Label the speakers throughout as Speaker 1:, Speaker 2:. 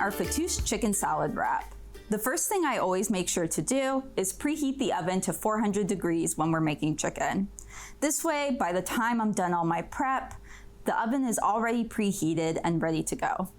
Speaker 1: our Fattoush chicken salad wrap. The first thing I always make sure to do is preheat the oven to 400 degrees when we're making chicken. This way, by the time I'm done all my prep, the oven is already preheated and ready to go.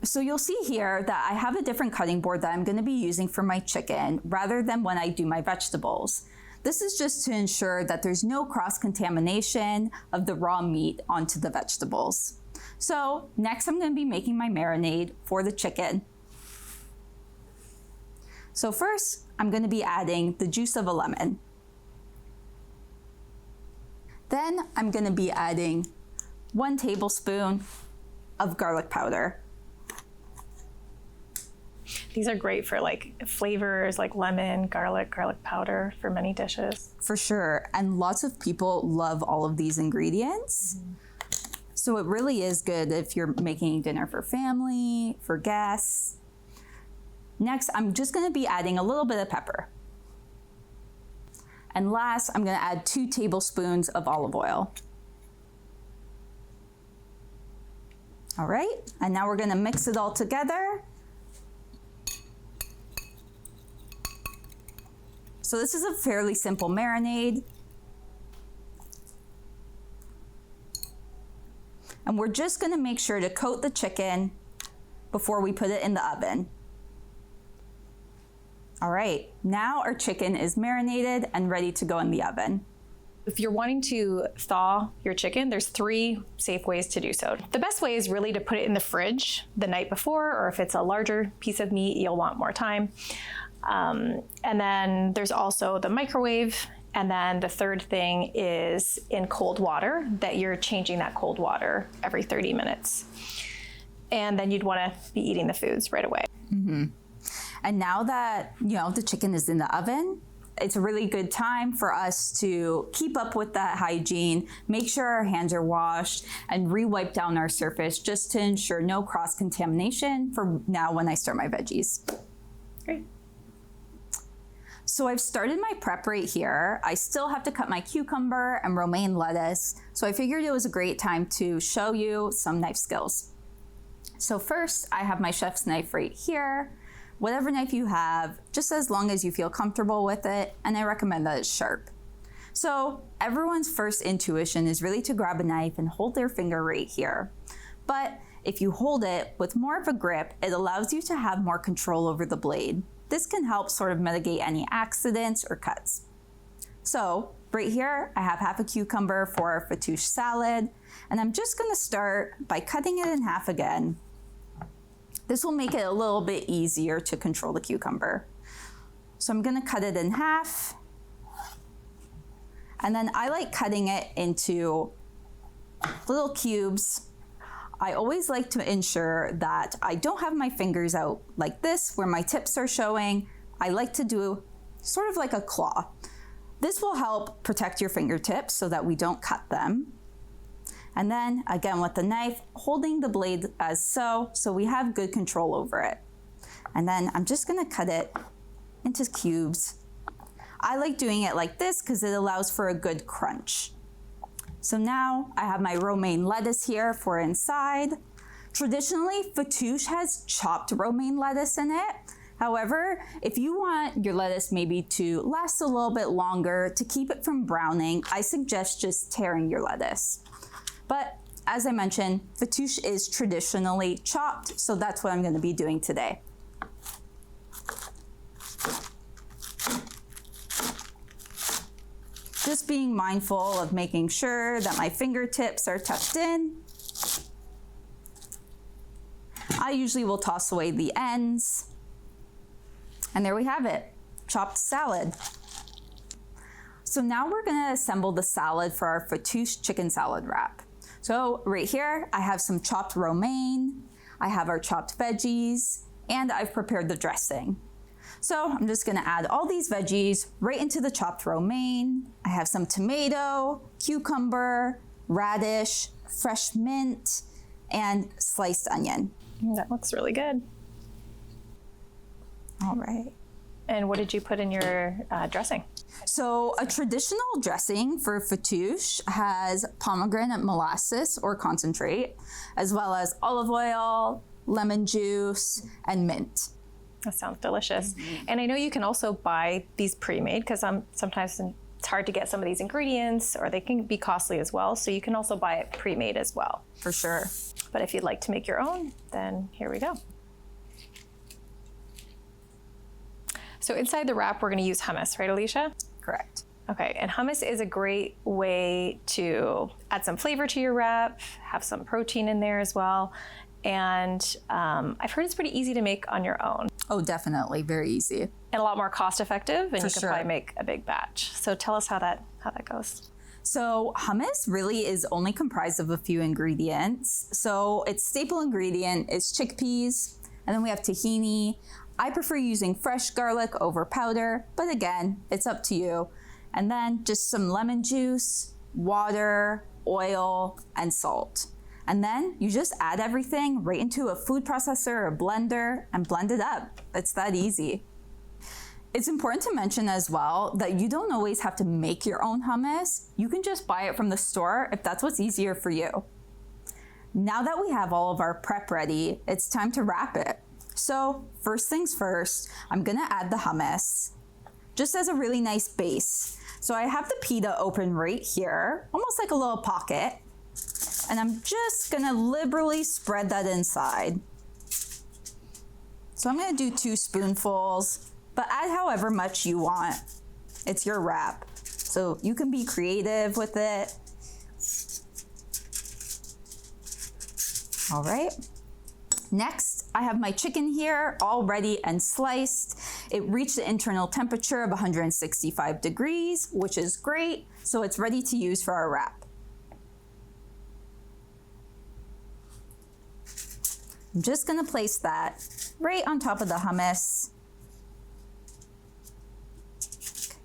Speaker 1: So you'll see here that I have a different cutting board that I'm going to be using for my chicken rather than when I do my vegetables. This is just to ensure that there's no cross-contamination of the raw meat onto the vegetables. So next I'm going to be making my marinade for the chicken. So first, I'm going to be adding the juice of a lemon. Then I'm going to be adding 1 tablespoon of garlic powder.
Speaker 2: These are great for like flavors like lemon, garlic powder for many dishes.
Speaker 1: For sure, and lots of people love all of these ingredients. So it really is good if you're making dinner for family, for guests. Next, I'm just going to be adding a little bit of pepper. And last, I'm going to add 2 tablespoons of olive oil. All right, and now we're going to mix it all together. So this is a fairly simple marinade. And we're just going to make sure to coat the chicken before we put it in the oven. All right, now our chicken is marinated and ready to go in the oven.
Speaker 2: If you're wanting to thaw your chicken, there's 3 safe ways to do so. The best way is really to put it in the fridge the night before, or if it's a larger piece of meat, you'll want more time. And then there's also the microwave. And then the third thing is in cold water, that you're changing that cold water every 30 minutes. And then you'd want to be eating the foods right away.
Speaker 1: Mm-hmm. And now that, the chicken is in the oven, it's a really good time for us to keep up with that hygiene, make sure our hands are washed, and re-wipe down our surface just to ensure no cross-contamination for now when I start my veggies.
Speaker 2: Great.
Speaker 1: So I've started my prep right here. I still have to cut my cucumber and romaine lettuce, so I figured it was a great time to show you some knife skills. So first, I have my chef's knife right here. Whatever knife you have, just as long as you feel comfortable with it, and I recommend that it's sharp. So everyone's first intuition is really to grab a knife and hold their finger right here. But if you hold it with more of a grip, it allows you to have more control over the blade. This can help sort of mitigate any accidents or cuts. So right here, I have half a cucumber for our Fattoush salad, and I'm just gonna start by cutting it in half again. This will make it a little bit easier to control the cucumber. So I'm gonna cut it in half. And then I like cutting it into little cubes. I always like to ensure that I don't have my fingers out like this where my tips are showing. I like to do sort of like a claw. This will help protect your fingertips so that we don't cut them. And then again with the knife, holding the blade as so we have good control over it. And then I'm just gonna cut it into cubes. I like doing it like this because it allows for a good crunch. So now I have my romaine lettuce here for inside. Traditionally, Fattoush has chopped romaine lettuce in it. However, if you want your lettuce maybe to last a little bit longer to keep it from browning, I suggest just tearing your lettuce. But as I mentioned, Fattoush is traditionally chopped, so that's what I'm going to be doing today. Just being mindful of making sure that my fingertips are tucked in. I usually will toss away the ends. And there we have it, chopped salad. So now we're gonna assemble the salad for our Fattoush chicken salad wrap. So right here, I have some chopped romaine, I have our chopped veggies, and I've prepared the dressing. So I'm just gonna add all these veggies right into the chopped romaine. I have some tomato, cucumber, radish, fresh mint, and sliced onion.
Speaker 2: That looks really good.
Speaker 1: All right.
Speaker 2: And what did you put in your dressing?
Speaker 1: So a traditional dressing for Fattoush has pomegranate molasses or concentrate, as well as olive oil, lemon juice, and mint.
Speaker 2: That sounds delicious. And I know you can also buy these pre-made because sometimes it's hard to get some of these ingredients, or they can be costly as well. So you can also buy it pre-made as well.
Speaker 1: For sure.
Speaker 2: But if you'd like to make your own, then here we go. So inside the wrap, we're going to use hummus, right, Alicia?
Speaker 1: Correct.
Speaker 2: Okay, and hummus is a great way to add some flavor to your wrap, have some protein in there as well. And I've heard it's pretty easy to make on your own.
Speaker 1: Oh, definitely. Very easy.
Speaker 2: And a lot more cost effective, and
Speaker 1: For
Speaker 2: you can
Speaker 1: sure.
Speaker 2: probably make a big batch. So tell us how that goes.
Speaker 1: So hummus really is only comprised of a few ingredients. So its staple ingredient is chickpeas, and then we have tahini. I prefer using fresh garlic over powder, but again, it's up to you. And then just some lemon juice, water, oil, and salt. And then you just add everything right into a food processor or a blender and blend it up. It's that easy. It's important to mention as well that you don't always have to make your own hummus. You can just buy it from the store if that's what's easier for you. Now that we have all of our prep ready, it's time to wrap it. So first things first, I'm gonna add the hummus just as a really nice base. So I have the pita open right here, almost like a little pocket. And I'm just gonna liberally spread that inside. So I'm gonna do 2 spoonfuls, but add however much you want. It's your wrap. So you can be creative with it. All right. Next, I have my chicken here, all ready and sliced. It reached the internal temperature of 165 degrees, which is great. So it's ready to use for our wrap. I'm just gonna place that right on top of the hummus.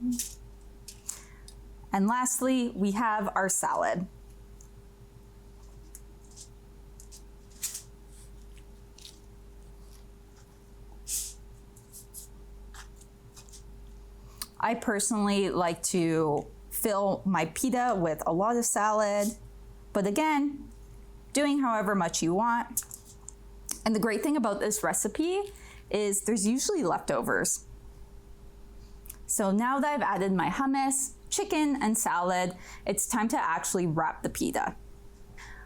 Speaker 1: Okay. And lastly, we have our salad. I personally like to fill my pita with a lot of salad, but again, doing however much you want. And the great thing about this recipe is there's usually leftovers. So now that I've added my hummus, chicken, and salad, it's time to actually wrap the pita.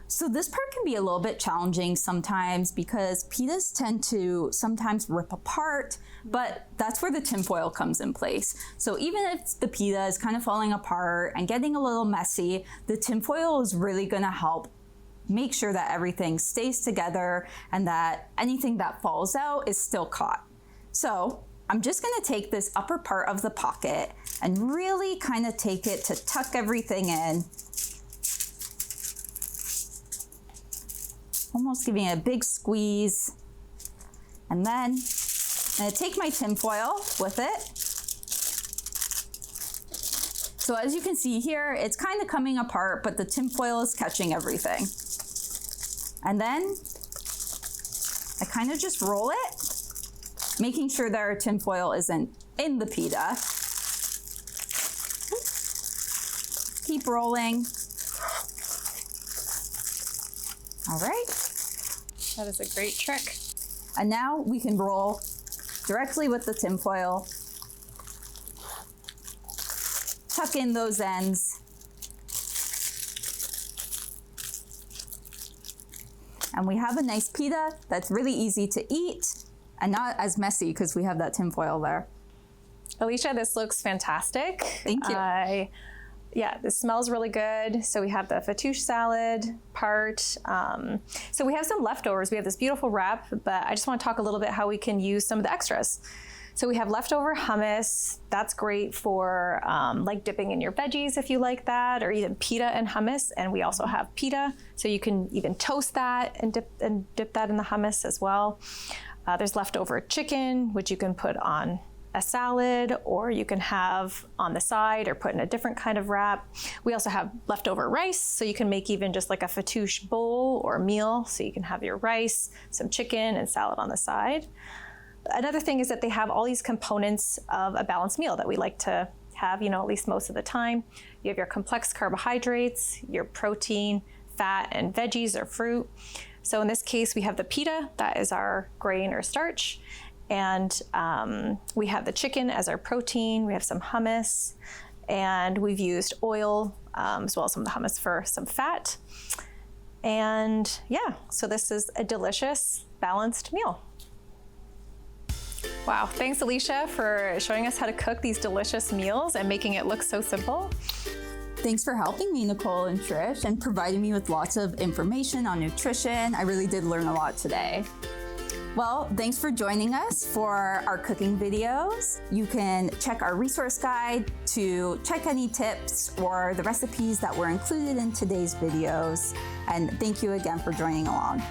Speaker 1: So this part can be a little bit challenging sometimes because pitas tend to sometimes rip apart, but that's where the tinfoil comes in place. So even if the pita is kind of falling apart and getting a little messy, the tinfoil is really gonna help make sure that everything stays together and that anything that falls out is still caught. So I'm just gonna take this upper part of the pocket and really kind of take it to tuck everything in. Almost giving it a big squeeze. And then I'm gonna take my tinfoil with it. So as you can see here, it's kind of coming apart, but the tinfoil is catching everything. And then I kind of just roll it, making sure that our tinfoil isn't in the pita. Keep rolling. All right.
Speaker 2: That is a great trick.
Speaker 1: And now we can roll directly with the tinfoil. Tuck in those ends. And we have a nice pita that's really easy to eat and not as messy because we have that tinfoil there.
Speaker 2: Alicia, this looks fantastic.
Speaker 1: Thank you.
Speaker 2: Yeah, this smells really good. So we have the fattoush salad part. So we have some leftovers. We have this beautiful wrap, but I just want to talk a little bit how we can use some of the extras. So we have leftover hummus. That's great for like dipping in your veggies if you like that, or even pita and hummus. And we also have pita, so you can even toast that and dip that in the hummus as well. There's leftover chicken, which you can put on a salad, or you can have on the side or put in a different kind of wrap. We also have leftover rice, so you can make even just like a fattoush bowl or meal. So you can have your rice, some chicken, and salad on the side. Another thing is that they have all these components of a balanced meal that we like to have, at least most of the time. You have your complex carbohydrates, your protein, fat, and veggies or fruit. So in this case, we have the pita, that is our grain or starch. And we have the chicken as our protein. We have some hummus, and we've used oil as well as some of the hummus for some fat. And yeah, so this is a delicious, balanced meal. Wow, thanks Alicia for showing us how to cook these delicious meals and making it look so simple.
Speaker 1: Thanks for helping me, Nicole and Trish, and providing me with lots of information on nutrition. I really did learn a lot today. Well, thanks for joining us for our cooking videos. You can check our resource guide to check any tips or the recipes that were included in today's videos. And thank you again for joining along.